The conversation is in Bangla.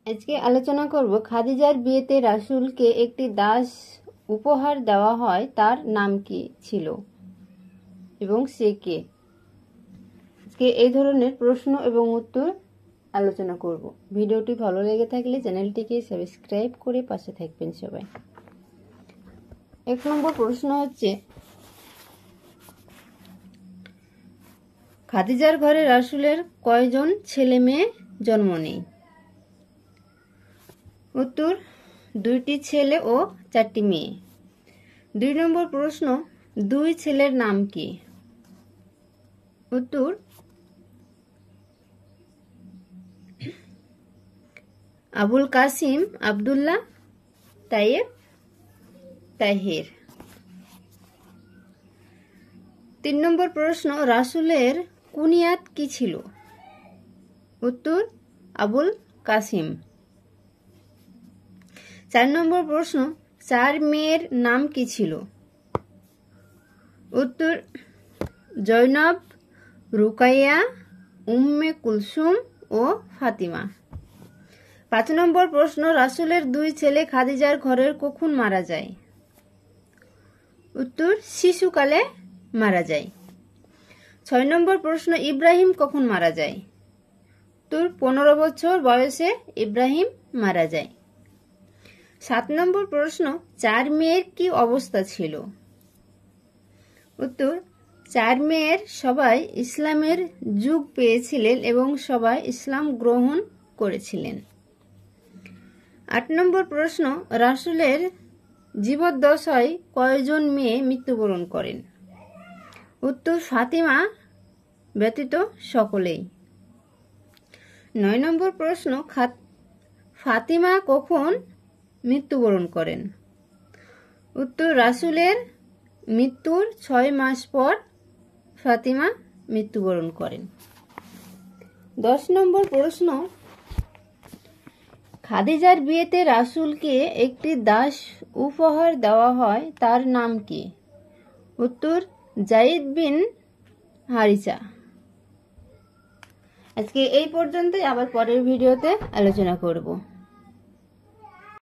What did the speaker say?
আজকে আলোচনা করব খাদিজার বিয়েতে রাসূলকে একটি দাস উপহার দেওয়া হয়, তার নাম কি ছিল এবং সে কে। আজকে এই ধরনের প্রশ্ন এবং উত্তর আলোচনা করব। ভিডিওটি ভালো লেগে থাকলে চ্যানেলটিকে সাবস্ক্রাইব করে পাশে থাকবেন সবাই। 1 নম্বর প্রশ্ন হচ্ছে, খাদিজার ঘরে রাসূলের কয়জন ছেলে মেয়ে জন্ম নেয়? উত্তর, 2টি ছেলে ও 4টি মেয়ে। 2 নম্বর প্রশ্ন, 2 ছেলের নাম কি? উত্তর, আবুল কাসিম, আব্দুল্লাহ, তাইয়েব, তাহির। 3 নম্বর প্রশ্ন, রাসূলের কুনিয়াত কি ছিল? উত্তর, আবুল কাসিম। 4 নম্বর প্রশ্ন, 4 মেয়ের নাম কি ছিল? উত্তর, জয়নব, রুকাইয়া, উম্মে কুলসুম ও ফাতিমা। 5 নম্বর প্রশ্ন, রাসূলের 2 ছেলে খাদিজার ঘরের কখন মারা যায়? উত্তর, শিশুকালে মারা যায়। 6 নম্বর প্রশ্ন, ইব্রাহিম কখন মারা যায়? উত্তর, 15 বছর বয়সে ইব্রাহিম মারা যায়। 7 নম্বর প্রশ্ন, 4 মেয়ের কি অবস্থা ছিল? উত্তর, 4 মেয়ের সবাই ইসলামের যুগ পেয়েছিলেন এবং সবাই ইসলাম গ্রহণ করেছিলেন। 8 নম্বর প্রশ্ন, রাসূলের জীবদ্দশায় কয়জন মেয়ে মৃত্যুবরণ করেন? উত্তর, ফাতিমা ব্যতীত সকলেই। 9 নম্বর প্রশ্ন, ফাতিমা কখন মৃত্যুবরণ করেন? উত্তর, রাসূলের মৃত্যুর 6 মাস পর ফাতিমা মৃত্যুবরণ করেন। 10 নম্বর প্রশ্ন, খাদিজার বিয়েতে রাসূলকে একটি দাস উপহার দেওয়া হয়, তার নাম কি? উত্তর, যায়েদ বিন হারিসা। আজকে এই পর্যন্তই, আবার পরের ভিডিওতে আলোচনা করব।